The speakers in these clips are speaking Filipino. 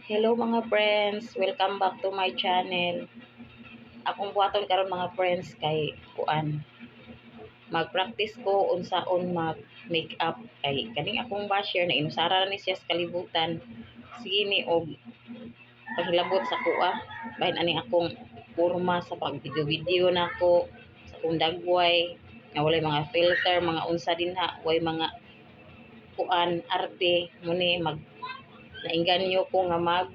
Hello mga friends, welcome back to my channel. Akong buhaton karon mga friends kay kuan. Mag-practice ko unsaon mag-makeup kay kaning akong basher na inusara ni siya sa kalibutan. Sige ni og paghilabot sa kuha. Bahin ani akong porma sa pag-video nako sa akong dagway nga walay mga filter, mga unsa dinha, way mga kuan arte muni mag nainganyo ko nga mag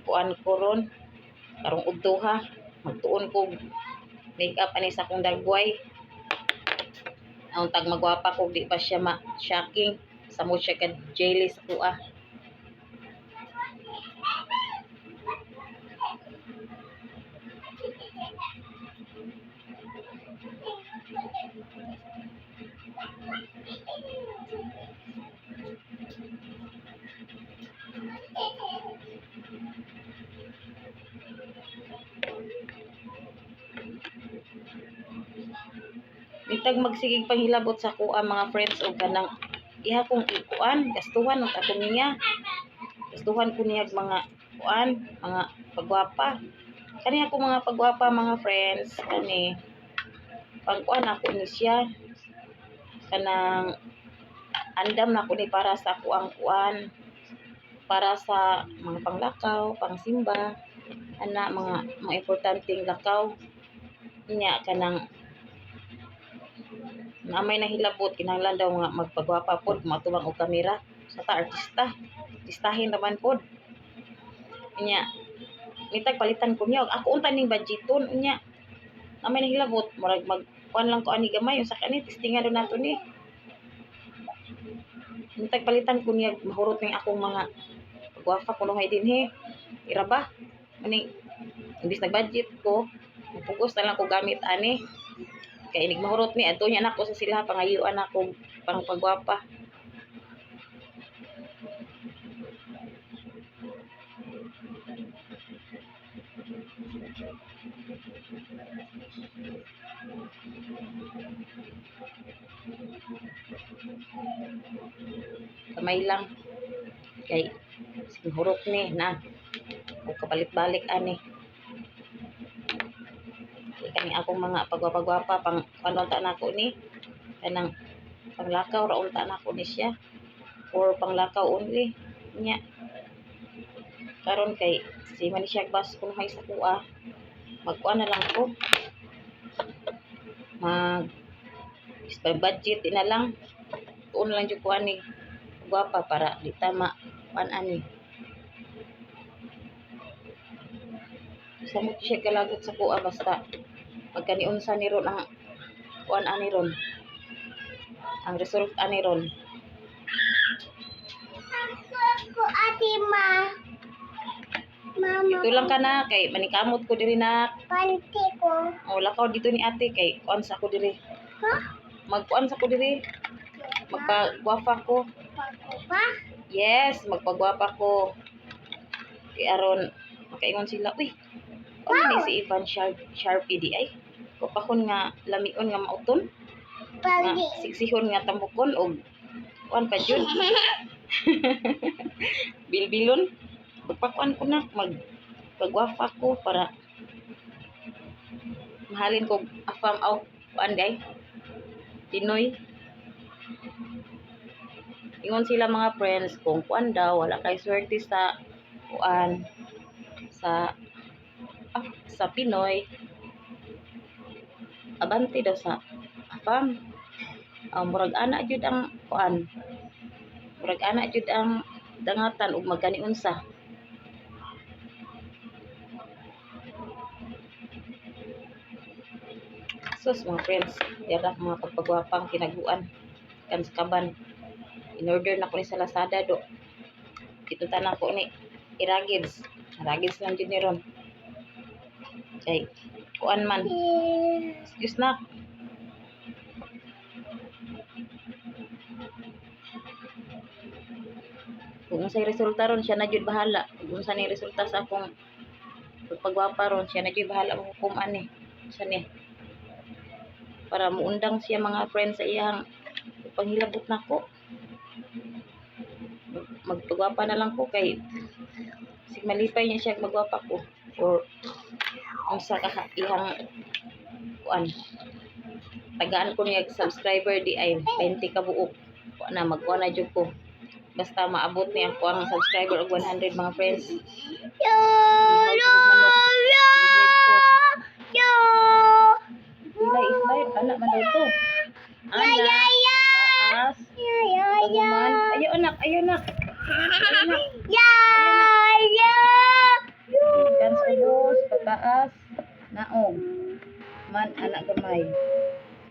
kuan ko ron karong udto magtuon ko makeup ani sa akong dagway ang tag magwapa ko di pa siya ma-shocking sa mo siya ka jelly sa kuha. Bitag magsigig panghilabot sa kuha mga friends o kanang iha kong ikuan gastuhan ng ako niya. Gastuhan ko niya mga kuan, mga pagwapa. Kani ako mga pagwapa mga friends, kani pagkuan ako ni siya. Kanang andam na ko ni para sa kuang kuan, para sa mga panglakaw, pangsimba, ana mga importanteng lakaw. Nya kanang na may nahilabot kinahanglan daw nga magpagwapa pod matubang og kamera sa artistahin naman pod nya mitag palitan ko niya ako unta ning budgeton nya na may nahilabot murag magkuan lang ko ani gamay usa kani testingan do nato ni mitag palitan ko niya mahurot ning akong mga pagwapa kuno hay dinhi iraba ani imbis nag budget ko pugos na lang ko gamit ani kay inig mahurot ni adto nya nako sa sila pangayuan ako pang pagwapa. Kamay lang kay sigurok ni na o kapalit-balik ani kani akong mga pagwapa-gwapa pang panunta nako ni kanang panglakaw ra unta nako ni siya or panglakaw only nya karon kay si man siya bas kung hay sa kuha magkuan na lang ko mag budget na lang tuon lang jud ko ani gwapa para di tama kuan ani sa mo siya kalagot sa kuha basta pagkaniunsa ni ron ang kuan ani ron ang result ani ron ko ate mama ito lang ka na kay manikamot ko diri na panty ko o lakaw dito ni ate kay kuan sa ko diri magkuan sa ko diri magpagwapa ko pa yes magpagwapa ko kay aron makaingon sila uy ni si Ivan Sharpie di ay kupakon nga lamion nga mauton nga sigsihon nga tambukon og kuan pa jud bilbilon pagpakuan ko na magpagwapa ko para mahalin ko afam aw kuan day Pinoy. Ingon sila mga friends kung kuan daw wala kay swerte sa kuan sa Pinoy abante daw sa afam murag ana jud ang kuan murag ana jud ang dangatan ug magkani unsa sus mga friends yara mga pagpagwapang kinaguan kan sa kaban in order na ko ni sa Lazada do itutan ako ni iragids lang jud ni ron kay kuan man excuse na kung unsay resulta ron siya na jud bahala kung unsa ni resulta sa akong pagpagwapa ron siya na jud bahala maghukom ani sa ni para muundang siya mga friends sa iyang panghilabot nako magpagwapa na lang ko kay Sig malipay niya siya magwapa ko. Or ang sa ihang kuan. Tagaan ko niya subscriber di ay 20 ka buok. Kuan na magkuan na jud ko. Basta maabot niya ako ang subscriber og 100 mga friends. Ihaw ko manok. Celebrate ko. Islay, anak man daw to. Anak, taas, taguman. Ayo anak, ayo anak. Ikan sa ubos, pataas, naog. Man, anak gamay.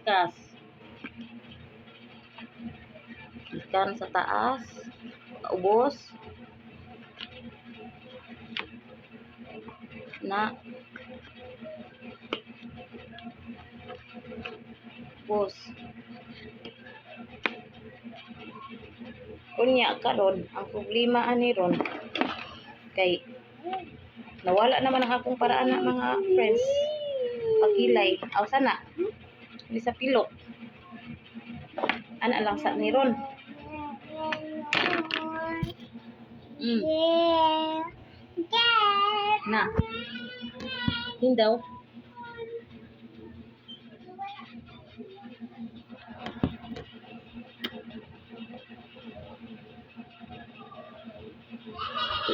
Kas. Ikan sa taas, ubos. Na. Ubos. Kunya karon ang problema ani ron kay nawala naman ang akong paraan na mga friends pagkilay aw sana di sa pilok ana lang sa ni ron na hindaw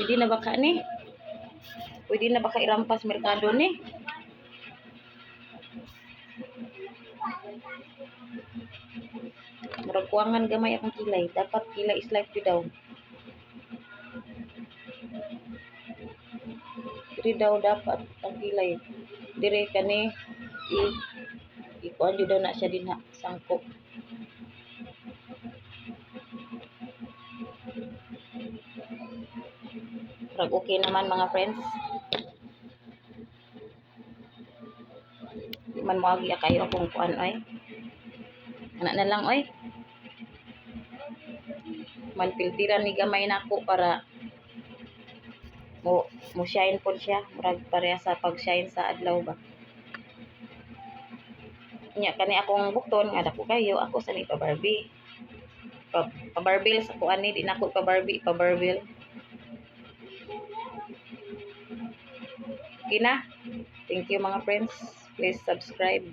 pwede na ba ka ni? Pwede na ba ka irampas merkado ni? Murag kuwangan gamay akong kilay. Dapat kilay is life daw. Diri daw dapat ang kilay. Dire kani ikuan jud daw na siya dinha sangko. Murag okay naman mga friends. Di man mo agi kayo akong kuan oy. Anak na lang oy. Man piltiran ni gamay nako para mo shine pod siya murag pareha sa pag-shine sa adlaw ba. Nya kani akong bukton nga dako kayo ako sa ni pa Barbie. Pa Barbie sa kuan ni di nako pa Barbie, pa Barbie. Okay na. Thank you mga friends. Please subscribe.